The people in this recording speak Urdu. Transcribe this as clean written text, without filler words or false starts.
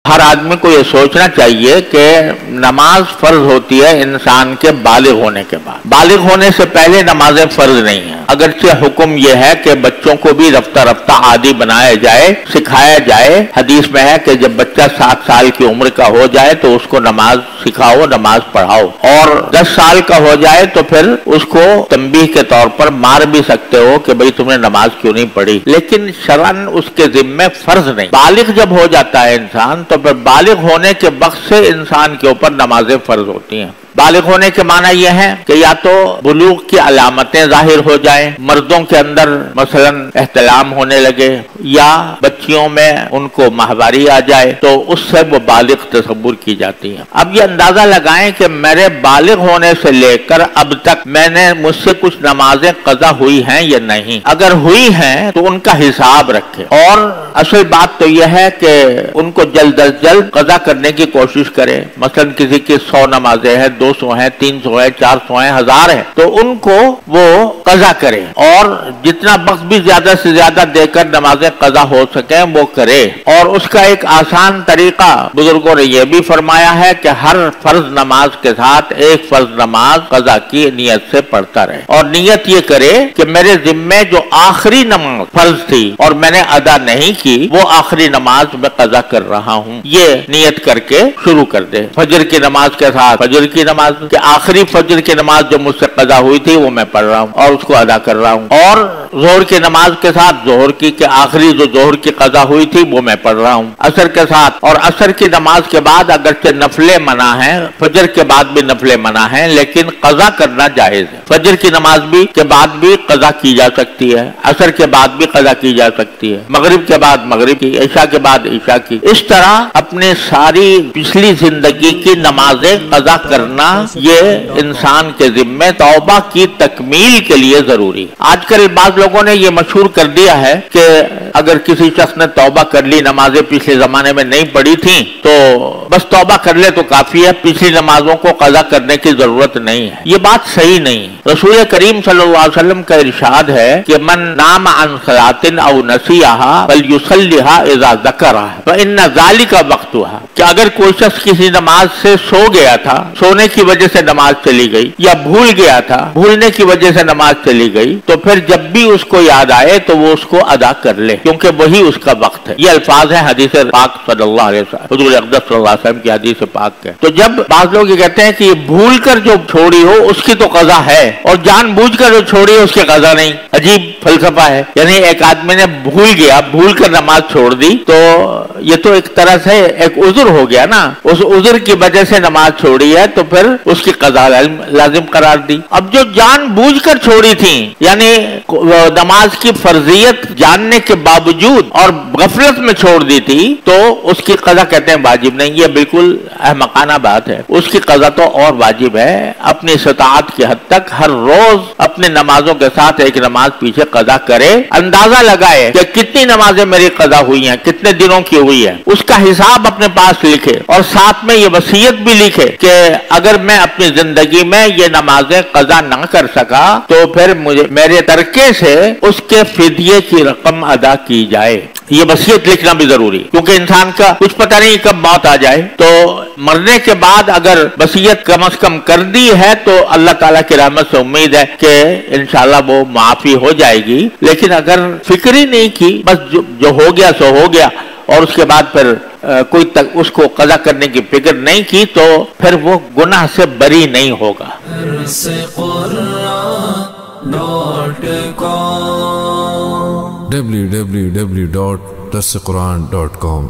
ہر آدمی کو یہ سوچنا چاہیے کہ نماز فرض ہوتی ہے انسان کے بالغ ہونے کے بعد، بالغ ہونے سے پہلے نمازیں فرض نہیں ہیں۔ اگرچہ حکم یہ ہے کہ بچوں کو بھی رفتہ رفتہ عادی بنایا جائے، سکھایا جائے۔ حدیث میں ہے کہ جب بچہ 7 سال کی عمر کا ہو جائے تو اس کو نماز سکھاؤ، نماز پڑھاؤ، اور 10 سال کا ہو جائے تو پھر اس کو تنبیہ کے طور پر مار بھی سکتے ہو کہ بھئی تم نے نماز کیوں نہیں پڑھی، لیکن شرعاً اس کے ذمے فرض نہیں۔ بالغ جب ہو جاتا ہے انسان تو پھر بالغ ہونے کے وقت سے انسان کے اوپر نمازیں فرض ہوتی ہیں۔ بالغ ہونے کے معنی یہ ہے کہ یا تو بلوغ کی علامتیں ظاہر ہو جائیں، مردوں کے اندر مثلا احتلام ہونے لگے، یا بچیوں میں ان کو ماہواری آ جائے تو اس سے وہ بالغ تصور کی جاتی ہیں۔ اب یہ اندازہ لگائیں کہ میرے بالغ ہونے سے لے کر اب تک مجھ سے کچھ نمازیں قضا ہوئی ہیں یا نہیں۔ اگر ہوئی ہیں تو ان کا حساب رکھیں، اور اصل بات تو یہ ہے کہ ان کو جلد از جلد قضا کرنے کی کوشش کریں۔ مثلا کسی کی 100 نمازیں ہیں، 200 ہیں، 300 ہیں، 400 ہیں، 1000 ہیں، تو ان کو وہ قضا کریں، اور جتنا وقت بھی زیادہ سے زیادہ دے کر نمازیں قضا ہو سکیں وہ کرے۔ اور اس کا ایک آسان طریقہ بزرگوں نے یہ بھی فرمایا ہے کہ ہر فرض نماز کے ساتھ ایک فرض نماز قضا کی نیت سے پڑھتا رہے، اور نیت یہ کرے کہ میرے ذمے جو آخری نماز فرض تھی اور میں نے ادا نہیں کی، وہ آخری نماز میں قضا کر رہا ہوں، یہ نیت کر کے شروع کر دے۔ فجر کی نماز کے ساتھ فجر کی نماز کہ آخری فجر کی نماز جو مجھ سے قضا ہوئی تھی وہ میں پڑھ رہا ہوں اور اس کو ادا کر رہا ہوں، اور ظہر کی نماز کے ساتھ ظہر کی کہ آخری جو ظہر کی قضا ہوئی تھی وہ میں پڑھ رہا ہوں، عصر کے ساتھ، اور عصر کی نماز کے بعد اگرچہ نفلیں منع ہیں، فجر کے بعد بھی نفلیں منع ہیں، لیکن قضا کرنا جائز ہے۔ فجر کی نماز بھی کے بعد بھی قضا کی جا سکتی ہے، عصر کے بعد بھی قضا کی جا سکتی ہے، مغرب کے بعد مغرب کی، عشاء کے بعد عشاء کی۔ اس طرح اپنے ساری پچھلی زندگی کی نمازیں قضا کرنا یہ انسان کے ذمے توبہ کی تکمیل کے لیے ضروری ہے۔ آج کل بعض لوگوں نے یہ مشہور کر دیا ہے کہ اگر کسی شخص نے توبہ کر لی، نمازیں پچھلے زمانے میں نہیں پڑھی تھیں تو بس توبہ کر لے تو کافی ہے، پچھلی نمازوں کو قضا کرنے کی ضرورت نہیں ہے۔ یہ بات صحیح نہیں۔ رسول کریم صلی اللہ علیہ وسلم کا ارشاد ہے کہ من نام عن صلاۃ او نسیھا فلیصلیھا اذا ذکرھا فان ذلک وقتھا، کہ اگر کوئی شخص کسی نماز سے سو گیا تھا، سونے کی وجہ سے نماز چلی گئی، یا بھول گیا تھا، بھولنے کی وجہ سے نماز چلی گئی، تو پھر جب بھی اس کو یاد آئے تو وہ اس کو ادا کر لے، کیونکہ وہی اس کا وقت ہے۔ یہ الفاظ ہیں حدیث پاک صلی اللہ علیہ وسلم، حضور اقدس صلی اللہ علیہ وسلم کی حدیث پاک کے۔ تو جب بعض لوگ یہ کہتے ہیں کہ یہ بھول کر جو چھوڑی ہو اس کی تو قضا ہے، اور جان بوجھ کر جو چھوڑی ہو اس کی قضا نہیں، عجیب فلسفہ ہے۔ یعنی ایک آدمی نے بھول کر نماز چھوڑ دی تو یہ تو ایک طرح سے ایک عذر ہو گیا نا، اس عذر کی وجہ سے نماز چھوڑی ہے تو پھر اس کی قضا لازم قرار دی۔ اب جو جان بوجھ کر چھوڑی تھی، یعنی نماز کی فرضیت جاننے کے باوجود اور غفلت میں چھوڑ دی تھی، تو اس کی قضا کہتے ہیں واجب نہیں۔ یہ بالکل احمقانہ بات ہے، اس کی قضا تو اور واجب ہے۔ اپنی استطاعت کی حد تک ہر روز اپنے نمازوں کے ساتھ ایک نماز پیچھے قضا کرے، اندازہ لگائے کہ کتنی نمازیں میری قضا ہوئی ہیں، کتنے دنوں کی ہوئی ہے، اس کا حساب اپنے پاس لکھے، اور ساتھ میں یہ وصیت بھی لکھے کہ اگر میں اپنی زندگی میں یہ نمازیں قضا نہ کر سکا تو پھر میرے ترکے سے اس کے فدیے کی رقم ادا کی جائے۔ یہ وصیت لکھنا بھی ضروری، کیونکہ انسان کا کچھ پتہ نہیں کب موت آ جائے، تو مرنے کے بعد اگر وصیت کم از کم کر دی ہے تو اللہ تعالیٰ کی رحمت سے امید ہے کہ انشاءاللہ وہ معافی ہو جائے گی۔ لیکن اگر فکر ہی نہیں کی، بس جو ہو گیا سو ہو گیا، اور اس کے بعد پھر کوئی اس کو قضا کرنے کی فکر نہیں کی، تو پھر وہ گناہ سے بری نہیں ہوگا۔ www.darsequran.com